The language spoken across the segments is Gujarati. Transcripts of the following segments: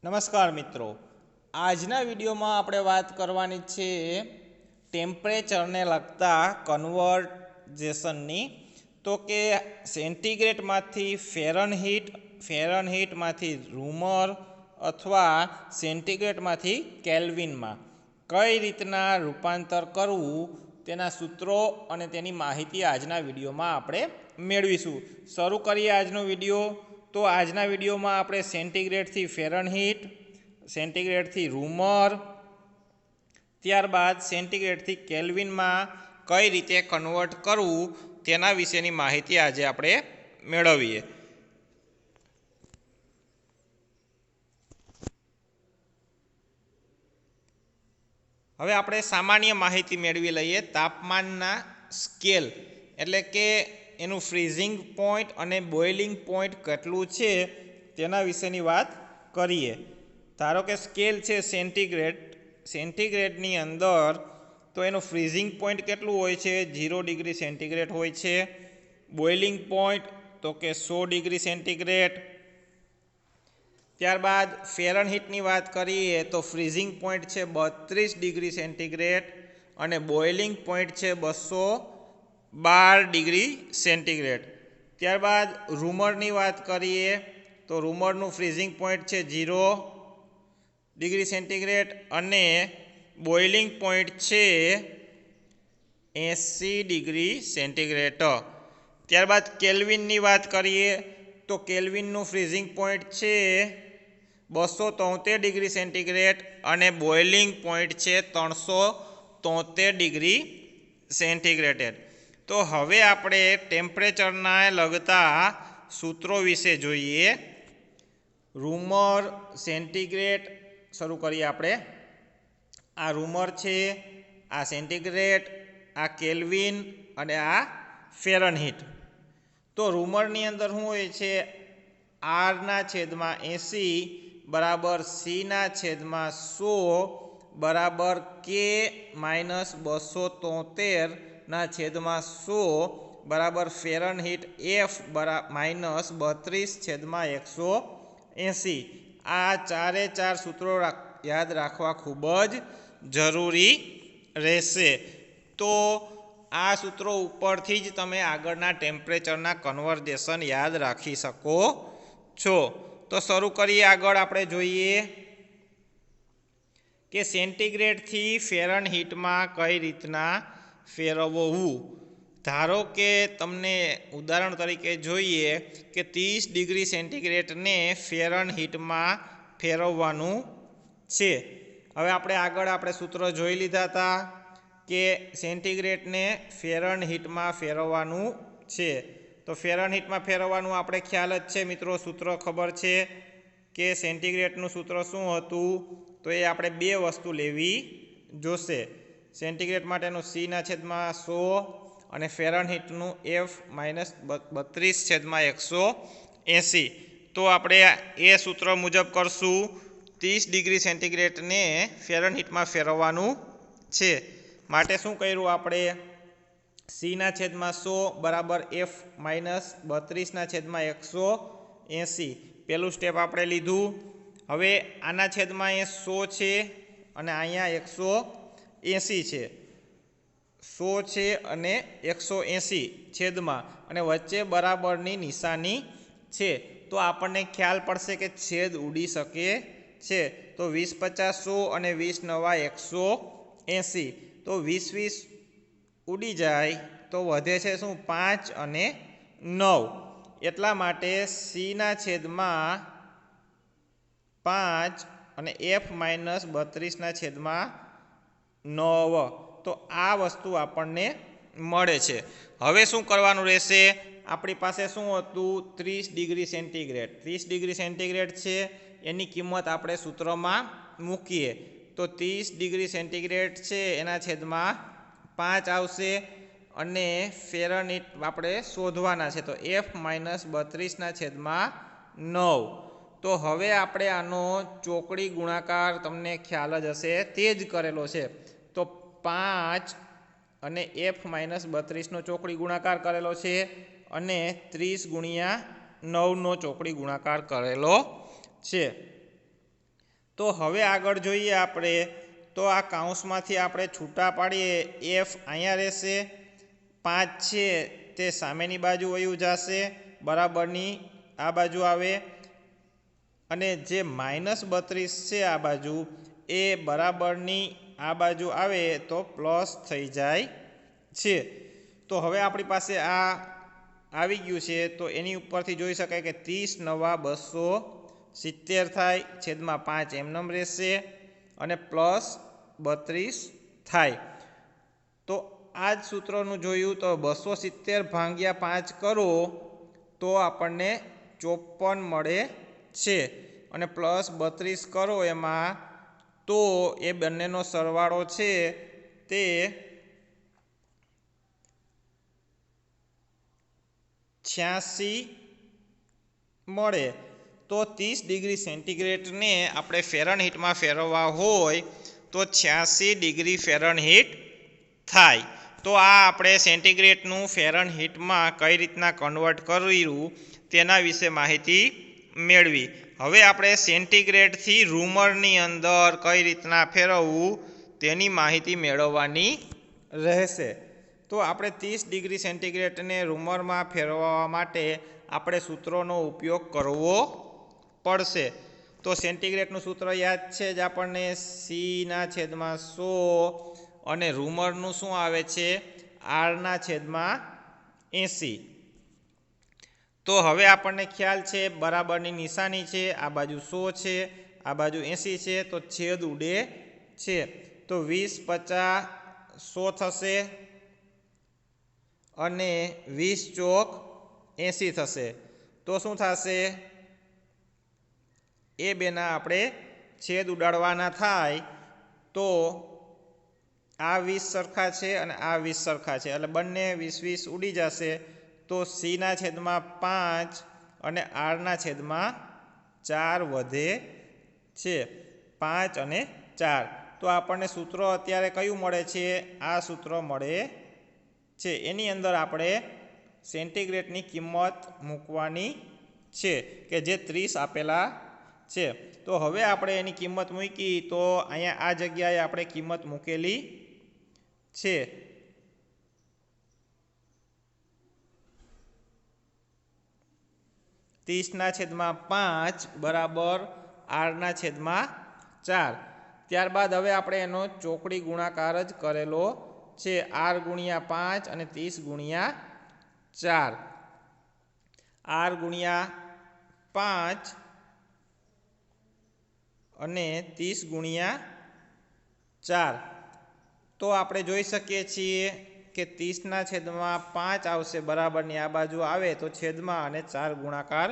નમસ્કાર મિત્રો, આજના વિડીયોમાં આપણે વાત કરવાની છે ટેમ્પરેચરને લગતા કન્વર્ઝેશનની. તો કે સેન્ટીગ્રેડમાંથી ફેરનહીટમાંથી રૂમર અથવા સેન્ટીગ્રેડમાંથી કેલ્વિનમાં કઈ રીતના રૂપાંતર કરવું તેના સૂત્રો અને તેની માહિતી આજના વિડીયોમાં આપણે મેળવીશું. શરૂ કરીએ આજનો વિડીયો. તો આજના વિડીયોમાં આપણે સેન્ટીગ્રેડથી ફેરનહીટ, સેન્ટીગ્રેડથી રૂમર, ત્યારબાદ સેન્ટીગ્રેડથી કેલ્વિનમાં કઈ રીતે કન્વર્ટ કરવું તેના વિશેની માહિતી આજે આપણે મેળવીએ. હવે આપણે સામાન્ય માહિતી મેળવી લઈએ. તાપમાનના સ્કેલ એટલે કે એનું ફ્રીઝિંગ પોઈન્ટ અને બોઇલિંગ પોઈન્ટ કેટલું છે તેના વિશેની વાત કરીએ. ધારો કે સ્કેલ છે સેન્ટીગ્રેડની અંદર, તો એનું ફ્રીઝિંગ પોઈન્ટ કેટલું હોય છે? 0 ડિગ્રી સેન્ટીગ્રેડ હોય છે. બોઇલિંગ પોઈન્ટ તો કે 100 ડિગ્રી સેન્ટીગ્રેડ. ત્યારબાદ ફેરનહીટની વાત કરીએ તો ફ્રીઝિંગ પોઈન્ટ છે 32 ડિગ્રી સેન્ટીગ્રેડ અને બોઇલિંગ પોઈન્ટ છે 212 ડિગ્રી સેન્ટીગ્રેડ. ત્યારબાદ રૂમરની વાત કરીએ તો રૂમરનું ફ્રીઝિંગ પોઈન્ટ છે 0 ડિગ્રી સેન્ટીગ્રેડ અને બોઇલિંગ પોઈન્ટ છે 80 ડિગ્રી સેન્ટીગ્રેડ. ત્યારબાદ કેલ્વિનની વાત કરીએ તો કેલ્વિનનું ફ્રીઝિંગ પોઈન્ટ છે 273 ડિગ્રી સેન્ટીગ્રેડ અને બોઇલિંગ પોઈન્ટ છે 373 ડિગ્રી સેન્ટીગ્રેડ. તો હવે આપણે ટેમ્પરેચરના લગતા સૂત્રો વિશે જોઈએ. રૂમર, સેન્ટીગ્રેડ શરૂ કરીએ આપણે. આ રૂમર છે, આ સેન્ટીગ્રેડ, આ કેલ્વિન અને આ ફેરનહીટ. તો રૂમરની અંદર શું હોય છે? R/80 બરાબર C/100 બરાબર K-273/100 બરાબર ફેરનહીટ F -32/180. આ ચારે ચાર સૂત્રો યાદ રાખવા ખૂબ જ જરૂરી રહેશે. તો આ સૂત્રો ઉપરથી જ તમે આગળના ટેમ્પરેચરના કન્વર્ઝેશન યાદ રાખી શકો છો. તો શરૂ કરીએ. આગળ આપણે જોઈએ કે સેન્ટીગ્રેડથી ફેરનહીટમાં કઈ રીતના ફેરવવું. ધારો કે તમને ઉદાહરણ તરીકે જોઈએ કે 30 ડિગ્રી સેન્ટીગ્રેડને ફેરનહીટમાં ફેરવવાનું છે. હવે આપણે સૂત્ર જોઈ લીધા હતા કે સેન્ટીગ્રેડને ફેરનહીટમાં ફેરવવાનું છે. તો ફેરનહીટમાં ફેરવવાનું આપણે ખ્યાલ જ છે મિત્રો, સૂત્ર ખબર છે કે સેન્ટીગ્રેડનું સૂત્ર શું હતું? તો એ આપણે બે વસ્તુ લેવી જોશે. સેન્ટીગ્રેડ માટેનું C/100 અને ફેરનહીટનું F -32/180. તો આપણે એ સૂત્ર મુજબ કરશું. 30 ડિગ્રી સેન્ટીગ્રેડને ફેરનહીટમાં ફેરવવાનું છે માટે શું કર્યું આપણે? C/100 બરાબર F -32/180. પહેલું સ્ટેપ આપણે લીધું. હવે આના છેદમાં એ 100 છે અને અહીંયા 180 છે. 100 છે અને 180 છેદમાં, અને વચ્ચે બરાબરની નિશાની છે. તો આપણને ખ્યાલ પડશે કે છેદ ઉડી શકે છે. તો 20 × 50 100 અને 20 × 9 180. તો 20 ઉડી જાય તો વધે છે શું? 5 અને 9. એટલા માટે C/5 અને F -32/9. તો આ વસ્તુ આપણને મળે છે. હવે શું કરવાનું રહેશે? આપણી પાસે શું હતું? 30 ડિગ્રી સેન્ટીગ્રેડ. 30 ડિગ્રી સેન્ટીગ્રેડ છે, એની કિંમત આપણે સૂત્રમાં મૂકીએ. તો 30 ડિગ્રી સેન્ટીગ્રેડ છે એના છેદમાં 5 આવશે અને ફેરનહીટ આપણે શોધવાના છે. તો F -32/9. તો હવે આપણે આનો ચોકડી ગુણાકાર તમને ખ્યાલ જ હશે, તે જ કરેલો છે. તો 5 અને F -32નો ચોકડી ગુણાકાર કરેલો છે અને 30 × 9નો ચોકડી ગુણાકાર કરેલો છે. તો હવે આગળ જોઈએ આપણે, તો આ કૌંસમાંથી આપણે છૂટા પાડીએ, એફ અહીંયા રહેશે, 5 છે તે સામેની બાજુ વયું જશે, બરાબરની આ બાજુ આવે, અને જે -32 છે આ બાજુ એ બરાબરની આ બાજુ આવે તો પ્લસ થઈ જાય છે. તો હવે આપણી પાસે આ આવી ગયું છે, તો એની ઉપરથી જોઈ શકાય કે 30 નવા 270 થાય, છેદમાં 5 એમનેમ રહેશે, અને +32 થાય. તો આ જ સૂત્રનું જોયું, તો 270 ભાગ્યા 5 કરો તો આપણને 54 મળે છે, અને +32 કરો એમાં તો એ બંનેનો સરવાળો છે તે 86 મળે. તો 30 ડિગ્રી સેન્ટીગ્રેડને આપણે ફેરનહીટમાં ફેરવવા હોય તો 86 ડિગ્રી ફેરનહીટ થાય. તો આ આપણે સેન્ટીગ્રેડનું ફેરનહીટમાં કઈ રીતના કન્વર્ટ કર્યું તેના વિશે માહિતી મેળવી. હવે આપણે સેન્ટીગ્રેડથી રૂમરની અંદર કઈ રીતના ફેરવવું તેની માહિતી મેળવવાની રહેશે. તો આપણે 30 ડિગ્રી સેન્ટીગ્રેડને રૂમરમાં ફેરવવા માટે આપણે સૂત્રોનો ઉપયોગ કરવો પડશે. તો સેન્ટીગ્રેડનું સૂત્ર યાદ છે જ આપણને, C/100, અને રૂમરનું શું આવે છે, R/80. તો હવે આપણને ખ્યાલ છે, બરાબરની નિશાની છે, આ બાજુ 100 છે, આ બાજુ 80 છે, તો છેદ ઉડે છે. તો 20 50 100 થશે, અને 20 ચોક 80 થશે. તો શું થશે, એ બેના આપણે છેદ ઉડાડવાના થાય, તો આ 20 સરખા છે અને આ 20 સરખા છે, એટલે બંને 20 ઉડી જશે. તો C/5 અને R/4 વધે છે, 5 અને 4. તો આપણને સૂત્ર અત્યારે કયું મળે છે, આ સૂત્ર મળે છે. એની અંદર આપણે સેન્ટીગ્રેડની કિંમત મૂકવાની છે કે જે 30 આપેલા છે. તો હવે આપણે એની કિંમત મૂકી, તો અહીંયા આ જગ્યાએ આપણે કિંમત મૂકેલી છે. (30/5 બરાબર R/4). ત્યારબાદ હવે આપણે એનો ચોકડી ગુણાકાર જ કરેલો છે, R/5 અને 30/4. R/5 અને 30/4. તો આપણે જોઈ શકીએ છીએ કે 30/5 આવશે, બરાબરની આ બાજુ આવે તો છેદમાં, અને 4 ગુણાકાર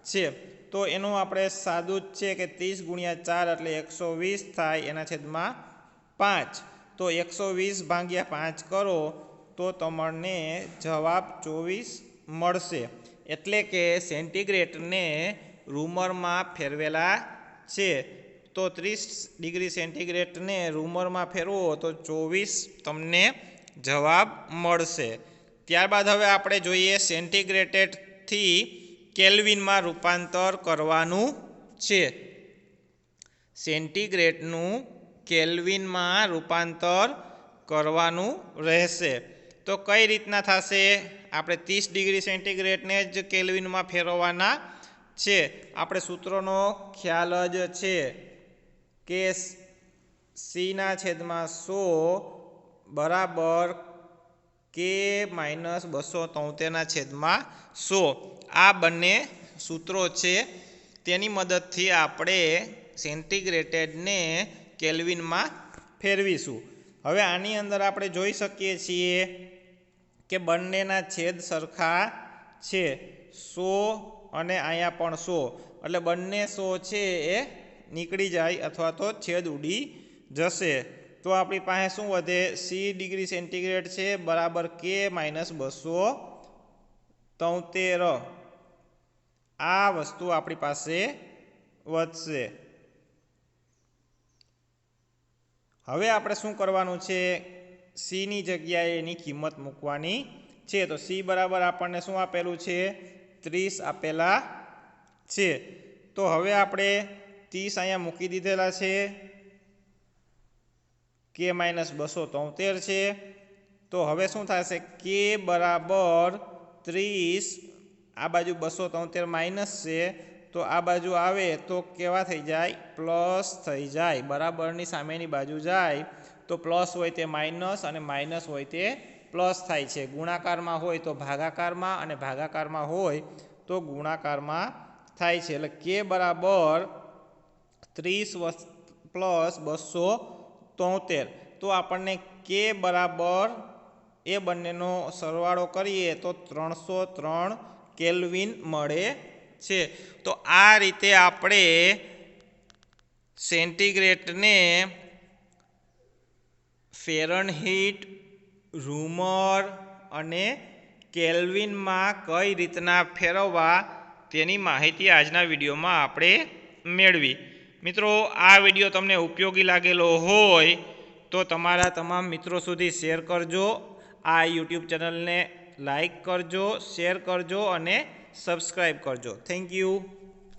છે. તો એનું આપણે સાદું જ છે કે 30/4 એટલે 120 થાય, એના છેદમાં 5. તો 120/5 કરો તો તમને જવાબ 24 મળશે. એટલે કે સેન્ટીગ્રેડને રૂમરમાં ફેરવેલા છે. તો 30 ડિગ્રી સેન્ટીગ્રેડને રૂમરમાં ફેરવો તો 24 તમને જવાબ મળશે. ત્યારબાદ હવે આપણે જોઈએ સેન્ટીગ્રેડથી કેલ્વિનમાં રૂપાંતર કરવાનું છે. સેન્ટીગ્રેડનું કેલ્વિનમાં રૂપાંતર કરવાનું રહેશે. તો કઈ રીતના થશે, આપણે 30 ડિગ્રી સેન્ટીગ્રેડને જ કેલ્વિનમાં ફેરવવાના છે. આપણે સૂત્રનો ખ્યાલ જ છે કે C/100 બરાબર K-273/100. આ બંને સૂત્રો છે, તેની મદદથી આપણે સેન્ટીગ્રેડને કેલ્વિનમાં ફેરવીશું. હવે આની અંદર આપણે જોઈ શકીએ છીએ કે બંનેના છેદ સરખા છે, 100 અને અહીંયા પણ 100, એટલે બંને 100 છે એ નીકળી જાય અથવા તો છેદ ઉડી જશે. તો આપણી પાસે શું વધે, C ડિગ્રી સેન્ટીગ્રેડ છે બરાબર K-273. આ વસ્તુ આપણી પાસે વધશે. હવે આપણે શું કરવાનું છે, Cની જગ્યાએ એની કિંમત મૂકવાની છે. તો C બરાબર આપણને શું આપેલું છે, 30 આપેલા છે. તો હવે આપણે 30 અહીંયા મૂકી દીધેલા છે, k માઇનસ 273 છે. તો હવે શું થશે? k બરાબર 30, આ બાજુ 273 માઇનસ છે, તો આ બાજુ આવે તો કેવા થઈ જાય? પ્લસ થઈ જાય. બરાબરની સામેની બાજુ જાય તો પ્લસ હોય તે માઇનસ અને માઇનસ હોય તે પ્લસ થાય છે. ગુણાકારમાં હોય તો ભાગાકારમાં અને ભાગાકારમાં હોય તો ગુણાકારમાં થાય છે. એટલે k બરાબર 30 પ્લસ 273. તો આપણને k બરાબર એ બંનેનો સરવાળો કરીએ તો 303 કેલ્વિન મળે છે. તો આ રીતે આપણે સેન્ટીગ્રેડને ફેરનહીટ, રૂમર અને કેલ્વિનમાં કઈ રીતના ફેરવવા તેની માહિતી આજના વિડીયોમાં આપણે મેળવી. મિત્રો, આ વિડીયો તમને ઉપયોગી લાગેલો હોય તો તમારા તમામ મિત્રો સુધી શેર કરજો. આ યુટ્યુબ ચેનલને લાઈક કરજો, શેર કરજો અને સબસ્ક્રાઈબ કરજો. Thank you.